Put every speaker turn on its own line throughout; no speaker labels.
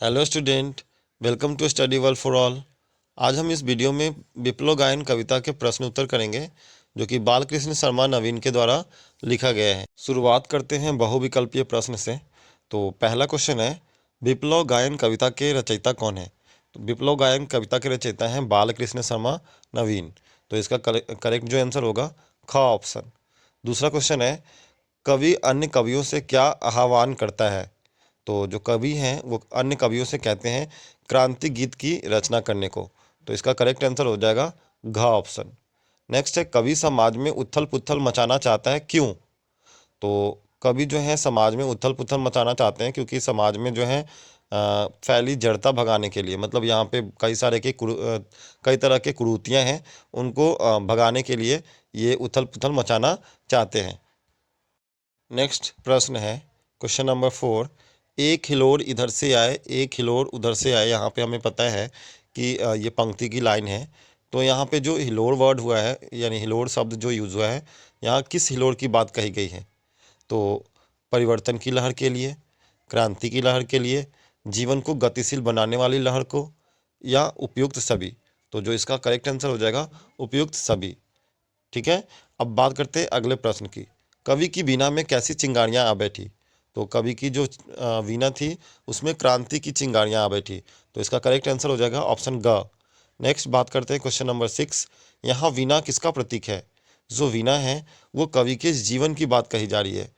Hello student, welcome to Study World for all. आज हम इस वीडियो में विप्लव गायन कविता के प्रश्न उत्तर करेंगे जो कि बालकृष्ण शर्मा नवीन के द्वारा लिखा गया है। शुरुआत करते हैं बहुविकल्पीय प्रश्न से। तो पहला क्वेश्चन है, विप्लव गायन कविता के रचयिता कौन है? तो विप्लव गायन कविता के रचयिता हैं बालकृष्ण शर्मा नवीन। तो इसका करेक्ट जो आंसर होगा ख ऑप्शन। दूसरा क्वेश्चन है, कवि अन्य कवियों से क्या आह्वान करता है? तो जो कवि हैं वो अन्य कवियों से कहते हैं क्रांति गीत की रचना करने को। तो इसका करेक्ट आंसर हो जाएगा घ ऑप्शन। नेक्स्ट है, कवि समाज में उथल पुथल मचाना चाहता है, क्यों? तो कवि जो है समाज में उथल पुथल मचाना चाहते हैं क्योंकि समाज में जो है फैली जड़ता भगाने के लिए, मतलब यहाँ पे कई तरह के कुरीतियाँ हैं, उनको भगाने के लिए ये उथल पुथल मचाना चाहते हैं। नेक्स्ट प्रश्न है क्वेश्चन नंबर 4, एक हिलोर इधर से आए एक हिलोर उधर से आए। यहाँ पे हमें पता है कि ये पंक्ति की लाइन है। तो यहाँ पे जो हिलोर वर्ड हुआ है यानी हिलोर शब्द जो यूज़ हुआ है, यहाँ किस हिलोर की बात कही गई है? तो परिवर्तन की लहर के लिए, क्रांति की लहर के लिए, जीवन को गतिशील बनाने वाली लहर को, या उपयुक्त सभी। तो जो इसका करेक्ट आंसर हो जाएगा उपयुक्त सभी। ठीक है, अब बात करते हैं अगले प्रश्न की। कवि की वीणा में कैसी चिंगारियां आ बैठी? तो कवि की जो वीणा थी उसमें क्रांति की चिंगारियां आ बैठी। तो इसका करेक्ट आंसर हो जाएगा ऑप्शन ग। नेक्स्ट बात करते हैं क्वेश्चन नंबर 6, यहाँ वीणा किसका प्रतीक है? जो वीणा है वो कवि के जीवन की बात कही जा रही है।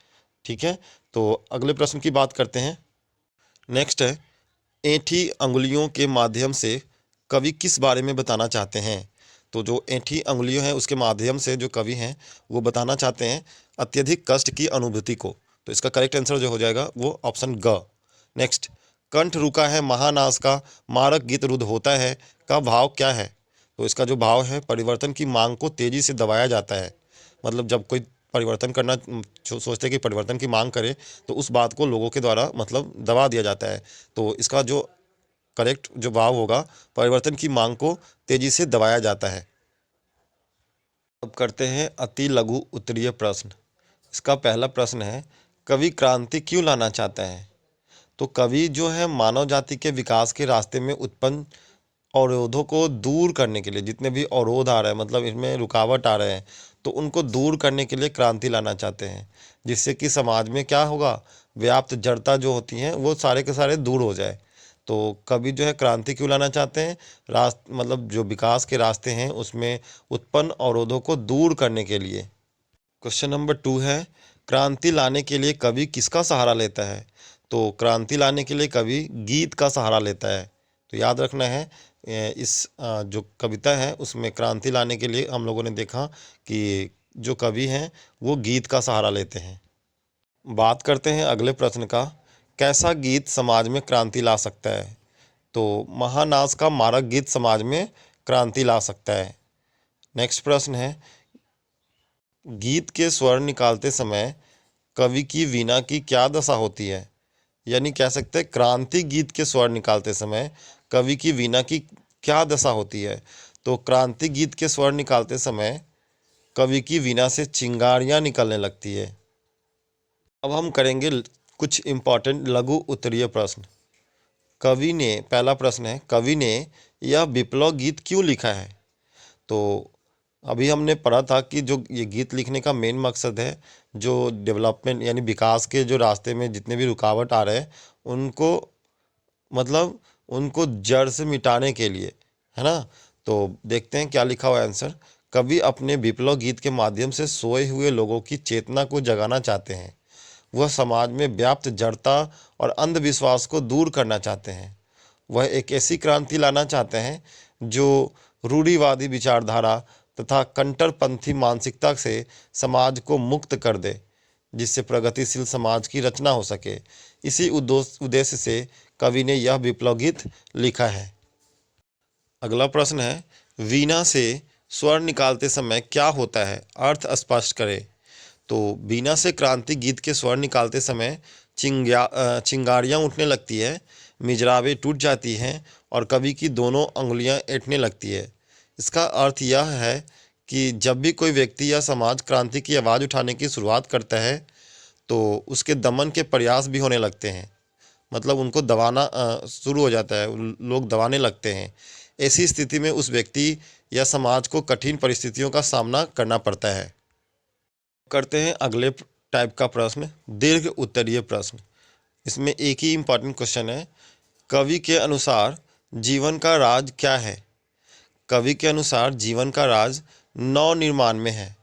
ठीक है, तो अगले प्रश्न की बात करते हैं। नेक्स्ट है, ऐंठी अंगुलियों के माध्यम से कवि किस बारे में बताना चाहते हैं? तो जो ऐंठी अंगुलियों हैं उसके माध्यम से जो कवि हैं वो बताना चाहते हैं अत्यधिक कष्ट की अनुभूति को। तो इसका करेक्ट आंसर जो हो जाएगा वो ऑप्शन ग। नेक्स्ट, कंठ रुका है महानाश का, मारक गीत रुद्ध होता है, का भाव क्या है? तो इसका जो भाव है, परिवर्तन की मांग को तेजी से दबाया जाता है। मतलब जब कोई परिवर्तन करना सोचते हैं कि परिवर्तन की मांग करे, तो उस बात को लोगों के द्वारा मतलब दबा दिया जाता है। तो इसका जो करेक्ट जो भाव होगा, परिवर्तन की मांग को तेजी से दबाया जाता है। अब करते हैं अति लघु उत्तरीय प्रश्न। इसका पहला प्रश्न है, कवि क्रांति क्यों लाना चाहता है? तो कवि जो है मानव जाति के विकास के रास्ते में उत्पन्न अवरोधों को दूर करने के लिए, जितने भी अवरोध आ रहे हैं मतलब इसमें रुकावट आ रहे हैं, तो उनको दूर करने के लिए क्रांति लाना चाहते हैं, जिससे कि समाज में क्या होगा, व्याप्त जड़ता जो होती हैं वो सारे के सारे दूर हो जाए। तो कवि जो है क्रांति क्यों लाना चाहते हैं? मतलब जो विकास के रास्ते हैं उसमें उत्पन्न अवरोधों को दूर करने के लिए। क्वेश्चन नंबर 2 है, क्रांति लाने के लिए कवि किसका सहारा लेता है? तो क्रांति लाने के लिए कवि गीत का सहारा लेता है। तो याद रखना है, जो कविता है उसमें क्रांति लाने के लिए हम लोगों ने देखा कि जो कवि हैं वो गीत का सहारा लेते हैं। बात करते हैं अगले प्रश्न का, कैसा गीत समाज में क्रांति ला सकता है? तो महानाश का मारक गीत समाज में क्रांति ला सकता है। नेक्स्ट प्रश्न है, गीत के स्वर निकालते समय कवि की वीणा की क्या दशा होती है? यानी कह सकते हैं क्रांति गीत के स्वर निकालते समय कवि की वीणा की क्या दशा होती है? तो क्रांति गीत के स्वर निकालते समय कवि की वीणा से चिंगारियां निकलने लगती है। अब हम करेंगे कुछ इम्पॉर्टेंट लघु उत्तरीय प्रश्न। कवि ने, पहला प्रश्न है, कवि ने यह विप्लव गीत क्यों लिखा है? तो अभी हमने पढ़ा था कि जो ये गीत लिखने का मेन मकसद है, जो डेवलपमेंट यानी विकास के जो रास्ते में जितने भी रुकावट आ रहे हैं उनको, मतलब उनको जड़ से मिटाने के लिए, है ना। तो देखते हैं क्या लिखा हुआ है आंसर। कवि अपने विप्लव गीत के माध्यम से सोए हुए लोगों की चेतना को जगाना चाहते हैं। वह समाज में व्याप्त जड़ता और अंधविश्वास को दूर करना चाहते हैं। वह एक ऐसी क्रांति लाना चाहते हैं जो रूढ़िवादी विचारधारा तथा कट्टरपंथी मानसिकता से समाज को मुक्त कर दे, जिससे प्रगतिशील समाज की रचना हो सके। इसी उद्देश्य से कवि ने यह विप्लव गीत लिखा है। अगला प्रश्न है, वीणा से स्वर निकालते समय क्या होता है? अर्थ स्पष्ट करें। तो वीणा से क्रांति गीत के स्वर निकालते समय चिंगारियाँ उठने लगती है, मिजराबें टूट जाती हैं और कवि की दोनों अंगुलियां ऐंठने लगती है। इसका अर्थ यह है कि जब भी कोई व्यक्ति या समाज क्रांति की आवाज़ उठाने की शुरुआत करता है तो उसके दमन के प्रयास भी होने लगते हैं। मतलब उनको दबाना शुरू हो जाता है, लोग दबाने लगते हैं। ऐसी स्थिति में उस व्यक्ति या समाज को कठिन परिस्थितियों का सामना करना पड़ता है। करते हैं अगले टाइप का प्रश्न, दीर्घ उत्तरीय प्रश्न। इसमें एक ही इम्पॉर्टेंट क्वेश्चन है, कवि के अनुसार जीवन का राज क्या है? कवि के अनुसार जीवन का राज नव निर्माण में है,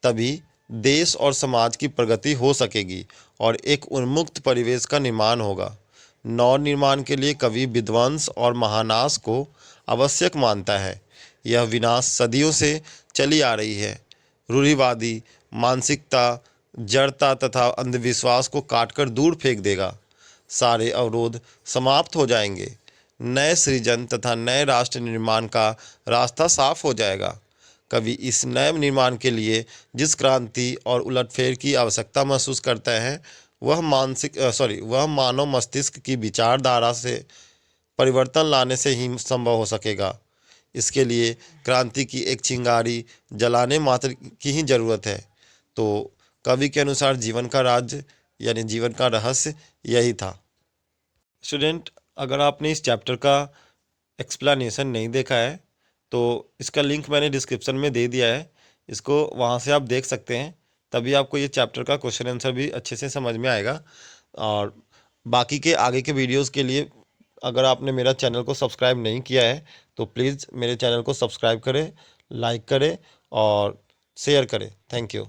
तभी देश और समाज की प्रगति हो सकेगी और एक उन्मुक्त परिवेश का निर्माण होगा। नव निर्माण के लिए कवि विध्वंस और महानाश को आवश्यक मानता है। यह विनाश सदियों से चली आ रही है। रूढ़िवादी मानसिकता, जड़ता तथा अंधविश्वास को काटकर दूर फेंक देगा। सारे अवरोध समाप्त हो जाएंगे। नए सृजन तथा नए राष्ट्र निर्माण का रास्ता साफ हो जाएगा। कवि इस नए निर्माण के लिए जिस क्रांति और उलटफेर की आवश्यकता महसूस करता है, वह मानव मस्तिष्क की विचारधारा से परिवर्तन लाने से ही संभव हो सकेगा। इसके लिए क्रांति की एक चिंगारी जलाने मात्र की ही जरूरत है। तो कवि के अनुसार जीवन का राज यानी जीवन का रहस्य यही था। स्टूडेंट, अगर आपने इस चैप्टर का एक्सप्लेनेशन नहीं देखा है तो इसका लिंक मैंने डिस्क्रिप्शन में दे दिया है, इसको वहाँ से आप देख सकते हैं, तभी आपको ये चैप्टर का क्वेश्चन आंसर भी अच्छे से समझ में आएगा। और बाकी के आगे के वीडियोस के लिए अगर आपने मेरा चैनल को सब्सक्राइब नहीं किया है तो प्लीज़ मेरे चैनल को सब्सक्राइब करें, लाइक करें और शेयर करें। Thank you.